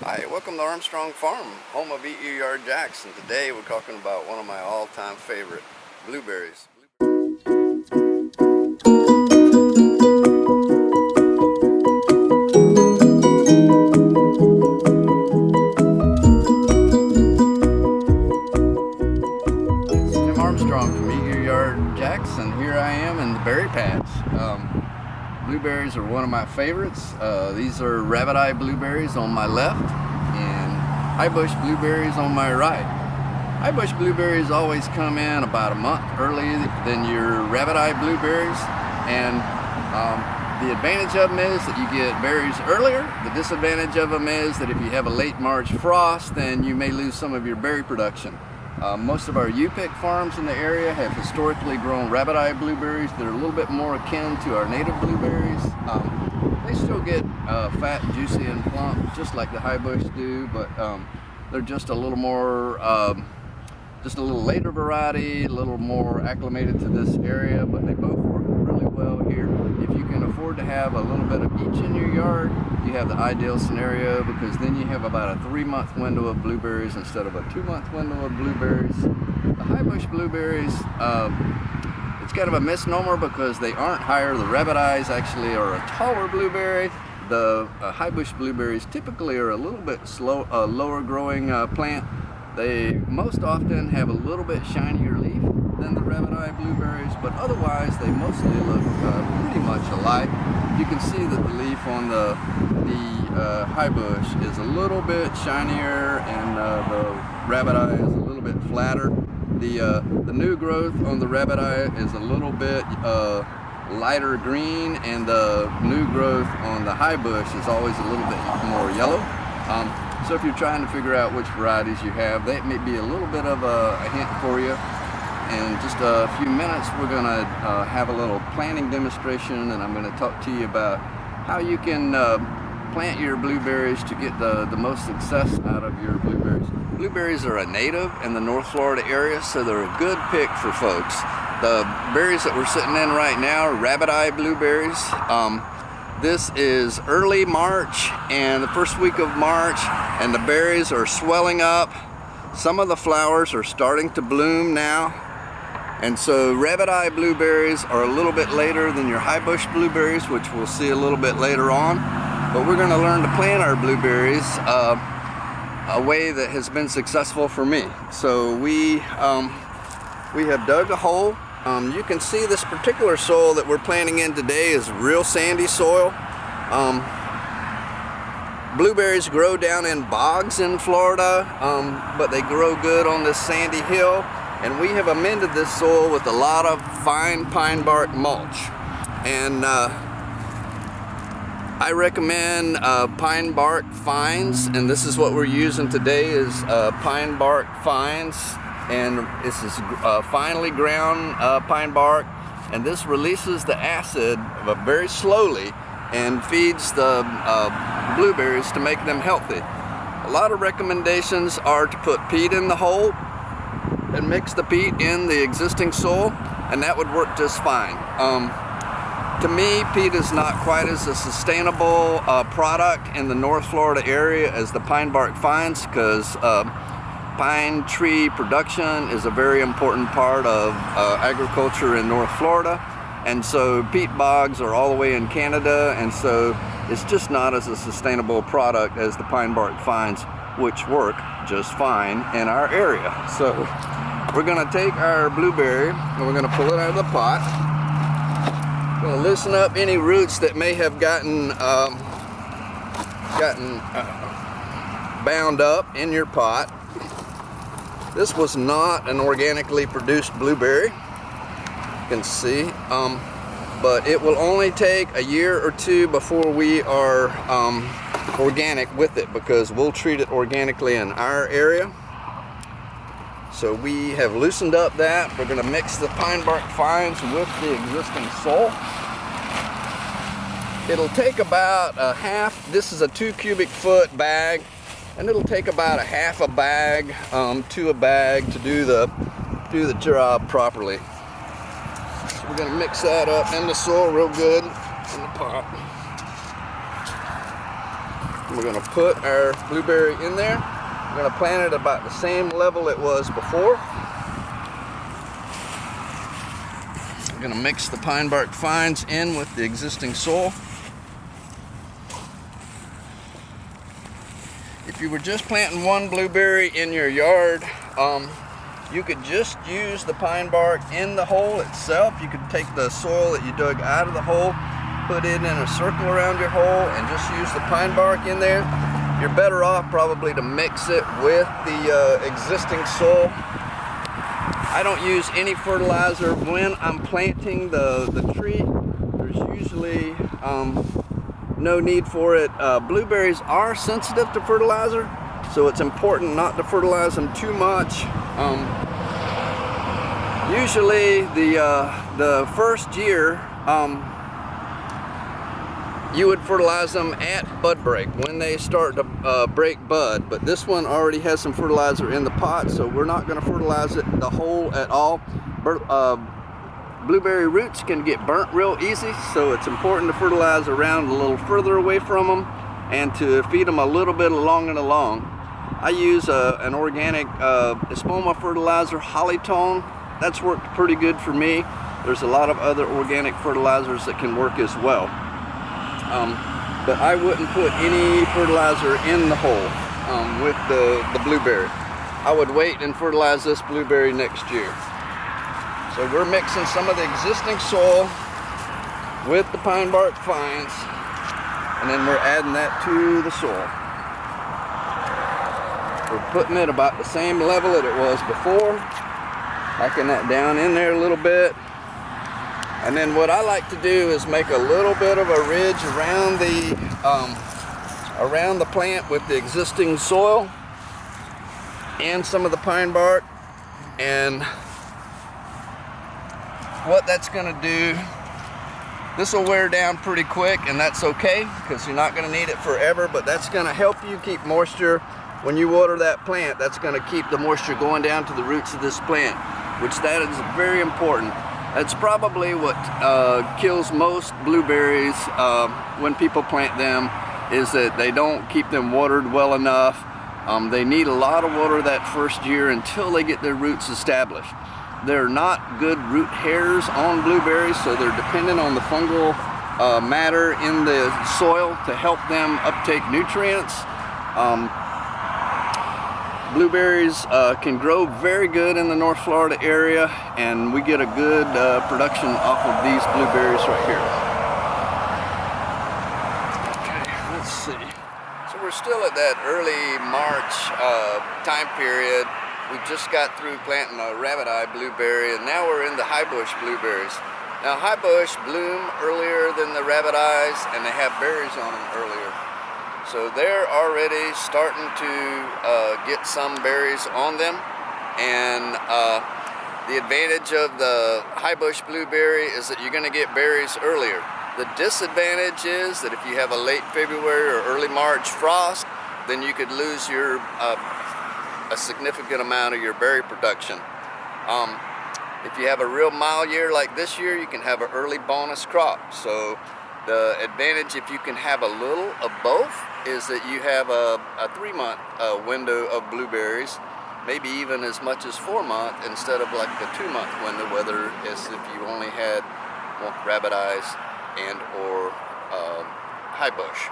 Hi, welcome to Armstrong Farm, home of Eat Your Yard Jacks, and today we're talking about one of my all-time favorite, blueberries. This is Jim Armstrong from Eat Your Yard Jacks, and here I am in the berry patch. Blueberries are one of my favorites. These are rabbit eye blueberries on my left and high bush blueberries on my right. High bush blueberries always come in about a month earlier than your rabbit eye blueberries, and the advantage of them is that you get berries earlier. The disadvantage of them is that if you have a late March frost, then you may lose some of your berry production. Most of our U-pick farms in the area have historically grown rabbit eye blueberries that are a little bit more akin to our native blueberries. They still get fat, juicy, and plump, just like the high bush do, but they're just a little more, just a little later variety, a little more acclimated to this area, but they both work really well here. If you can afford to have a little bit of each in your yard, you have the ideal scenario, because then you have about a 3-month window of blueberries instead of a 2-month window of blueberries. The high bush blueberries, it's kind of a misnomer because they aren't higher. The rabbit eyes actually are a taller blueberry. The high bush blueberries typically are a little bit lower growing plant. They most often have a little bit shinier leaf than the rabbit eye blueberries, but otherwise they mostly look pretty much alike. You can see that the leaf on the high bush is a little bit shinier, and the rabbit eye is a little bit flatter. The new growth on the rabbit eye is a little bit lighter green, and the new growth on the high bush is always a little bit more yellow. So if you're trying to figure out which varieties you have, that may be a little bit of a hint for you. In just a few minutes, we're going to have a little planting demonstration, and I'm going to talk to you about how you can plant your blueberries to get the most success out of your blueberries. Blueberries are a native in the North Florida area, so they're a good pick for folks. The berries that we're sitting in right now are rabbit eye blueberries. This is early March and the first week of March, and the berries are swelling up. Some of the flowers are starting to bloom now. And so rabbit eye blueberries are a little bit later than your high bush blueberries, which we'll see a little bit later on. But we're going to learn to plant our blueberries a way that has been successful for me. So we have dug a hole. You can see this particular soil that we're planting in today is real sandy soil. Blueberries grow down in bogs in Florida, but they grow good on this sandy hill. And we have amended this soil with a lot of fine pine bark mulch. And I recommend pine bark fines, and this is what we're using today is pine bark fines. And this is finely ground pine bark, and this releases the acid very slowly and feeds the blueberries to make them healthy. A lot of recommendations are to put peat in the hole and mix the peat in the existing soil, and that would work just fine. To me, peat is not quite as a sustainable product in the North Florida area as the pine bark fines, because pine tree production is a very important part of agriculture in North Florida, and so peat bogs are all the way in Canada, and so it's just not as a sustainable product as the pine bark fines, which work just fine in our area. So we're going to take our blueberry and we're going to pull it out of the pot. We're going to loosen up any roots that may have gotten bound up in your pot. This was not an organically produced blueberry, you can see, but it will only take a year or two before we are organic with it, because we'll treat it organically in our area. So we have loosened up that. We're going to mix the pine bark fines with the existing soil. It'll take about a half, this is a 2 cubic foot bag, and it'll take about a half a bag to a bag to do the job properly. So we're going to mix that up in the soil real good in the pot. We're going to put our blueberry in there. We're going to plant it about the same level it was before. We're going to mix the pine bark fines in with the existing soil. If you were just planting one blueberry in your yard, you could just use the pine bark in the hole itself. You could take the soil that you dug out of the hole, put it in a circle around your hole, and just use the pine bark in there. You're better off probably to mix it with the existing soil. I don't use any fertilizer when I'm planting the tree. There's usually no need for it. Blueberries are sensitive to fertilizer, so it's important not to fertilize them too much. Usually the first year you would fertilize them at bud break when they start to break bud, but this one already has some fertilizer in the pot, so we're not going to fertilize it the whole at all. Blueberry roots can get burnt real easy, so it's important to fertilize around a little further away from them and to feed them a little bit along and along. I use an organic espoma fertilizer, Hollytone. That's worked pretty good for me. There's a lot of other organic fertilizers that can work as well. But I wouldn't put any fertilizer in the hole with the blueberry. I would wait and fertilize this blueberry next year. So we're mixing some of the existing soil with the pine bark fines, and then we're adding that to the soil. We're putting it about the same level that it was before, packing that down in there a little bit. And then what I like to do is make a little bit of a ridge around the plant with the existing soil and some of the pine bark. And what that's going to do, this will wear down pretty quick, and that's okay because you're not going to need it forever, but that's going to help you keep moisture when you water that plant. That's going to keep the moisture going down to the roots of this plant, which that is very important. That's probably what kills most blueberries when people plant them, is that they don't keep them watered well enough. They need a lot of water that first year until they get their roots established. They're not good root hairs on blueberries, so they're dependent on the fungal matter in the soil to help them uptake nutrients. Blueberries can grow very good in the North Florida area, and we get a good production off of these blueberries right here. Okay, let's see. So we're still at that early March time period. We just got through planting a rabbit eye blueberry, and now we're in the high bush blueberries. Now high bush bloom earlier than the rabbit eyes, and they have berries on them earlier. So they're already starting to get some berries on them, and the advantage of the high bush blueberry is that you're going to get berries earlier. The disadvantage is that if you have a late February or early March frost, then you could lose your a significant amount of your berry production. If you have a real mild year like this year, you can have an early bonus crop. So the advantage, if you can have a little of both, is that you have a 3-month window of blueberries, maybe even as much as 4 months instead of like the 2-month window, whether it's if you only had rabbit eyes and or high bush.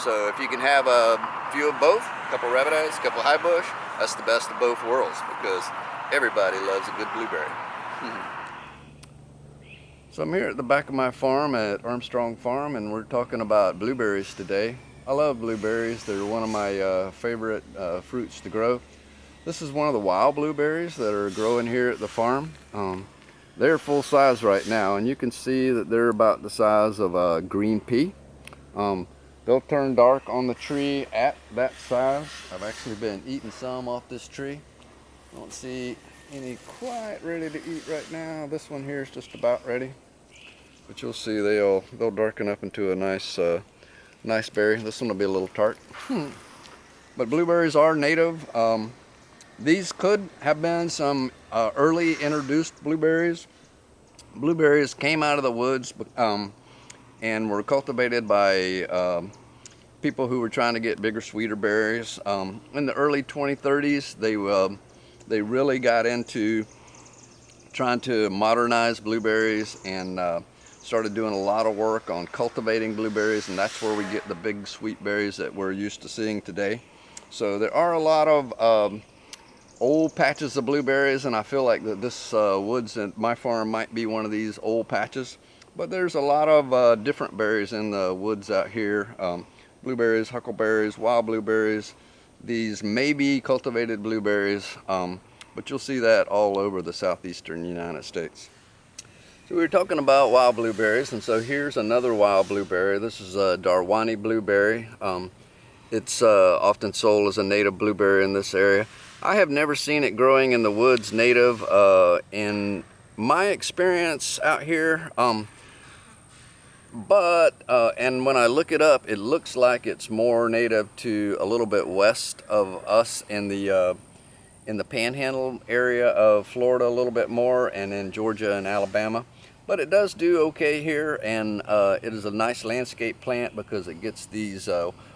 So if you can have a few of both, a couple rabbit eyes, a couple high bush, that's the best of both worlds, because everybody loves a good blueberry. So I'm here at the back of my farm at Armstrong Farm, and we're talking about blueberries today. I love blueberries. They're one of my favorite fruits to grow. This is one of the wild blueberries that are growing here at the farm. They're full size right now, and you can see that they're about the size of a green pea. They'll turn dark on the tree at that size. I've actually been eating some off this tree. I don't see any quite ready to eat right now. This one here is just about ready, but you'll see they'll darken up into a nice nice berry. This one will be a little tart. But blueberries are native. These could have been some early introduced blueberries. Blueberries came out of the woods and were cultivated by people who were trying to get bigger, sweeter berries. In the early 2030s, they really got into trying to modernize blueberries and started doing a lot of work on cultivating blueberries, and that's where we get the big sweet berries that we're used to seeing today. So there are a lot of old patches of blueberries, and I feel like that this woods at my farm might be one of these old patches. But there's a lot of different berries in the woods out here. Blueberries, huckleberries, wild blueberries. These may be cultivated blueberries, but you'll see that all over the southeastern United States. So we were talking about wild blueberries, and so here's another wild blueberry. This is a Darwani blueberry. It's often sold as a native blueberry in this area. I have never seen it growing in the woods native in my experience out here. And when I look it up, it looks like it's more native to a little bit west of us in the Panhandle area of Florida a little bit more, and in Georgia and Alabama. But it does do okay here, and it is a nice landscape plant because it gets these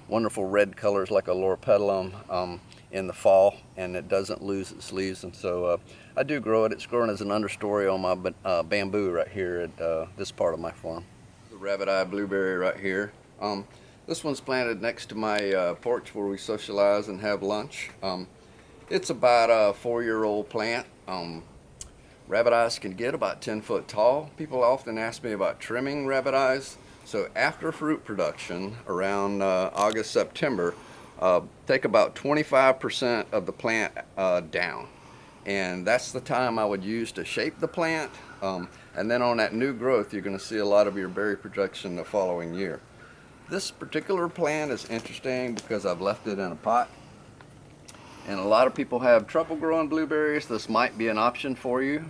wonderful red colors like a loropetalum in the fall, and it doesn't lose its leaves. And so I do grow it. It's growing as an understory on my bamboo right here at this part of my farm. The rabbit eye blueberry right here. This one's planted next to my porch where we socialize and have lunch. It's about a 4-year-old plant. Rabbit eyes can get about 10 foot tall. People often ask me about trimming rabbit eyes. So after fruit production, around August, September, take about 25% of the plant down. And that's the time I would use to shape the plant. And then on that new growth, you're going to see a lot of your berry production the following year. This particular plant is interesting because I've left it in a pot. And a lot of people have trouble growing blueberries. This might be an option for you.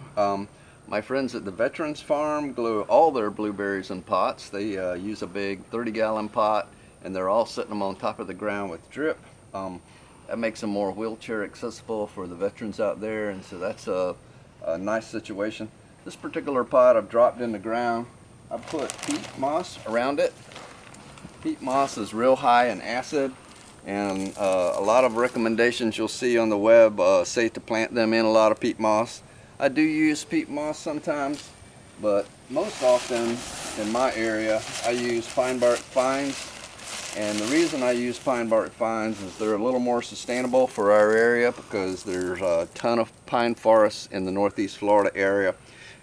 My friends at the Veterans Farm grow all their blueberries in pots. They use a big 30-gallon pot, and they're all sitting them on top of the ground with drip. That makes them more wheelchair accessible for the veterans out there, and so that's a nice situation. This particular pot I've dropped in the ground. I've put peat moss around it. Peat moss is real high in acid, and a lot of recommendations you'll see on the web say to plant them in a lot of peat moss. I do use peat moss sometimes, but most often in my area I use pine bark fines. And the reason I use pine bark fines is they're a little more sustainable for our area because there's a ton of pine forests in the northeast Florida area.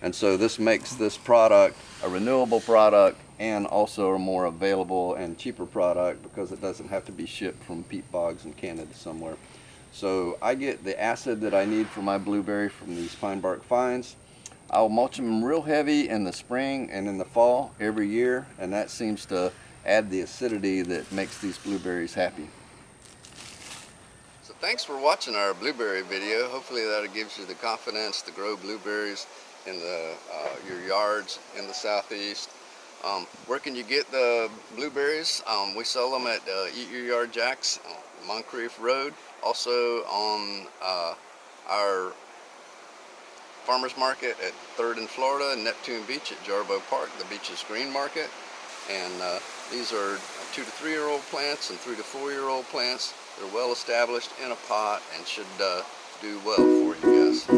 And so this makes this product a renewable product and also a more available and cheaper product because it doesn't have to be shipped from peat bogs in Canada somewhere. So I get the acid that I need for my blueberry from these pine bark fines. I'll mulch them real heavy in the spring and in the fall every year, and that seems to add the acidity that makes these blueberries happy. So thanks for watching our blueberry video. Hopefully that gives you the confidence to grow blueberries in your yards in the southeast. Where can you get the blueberries? We sell them at Eat Your Yard Jack's on Moncrief Road. Also on our farmers market at 3rd in Florida, and Neptune Beach at Jarboe Park, the beach's green market. And these are 2 to 3-year-old plants and 3 to 4-year-old plants. They're well established in a pot and should do well for you guys.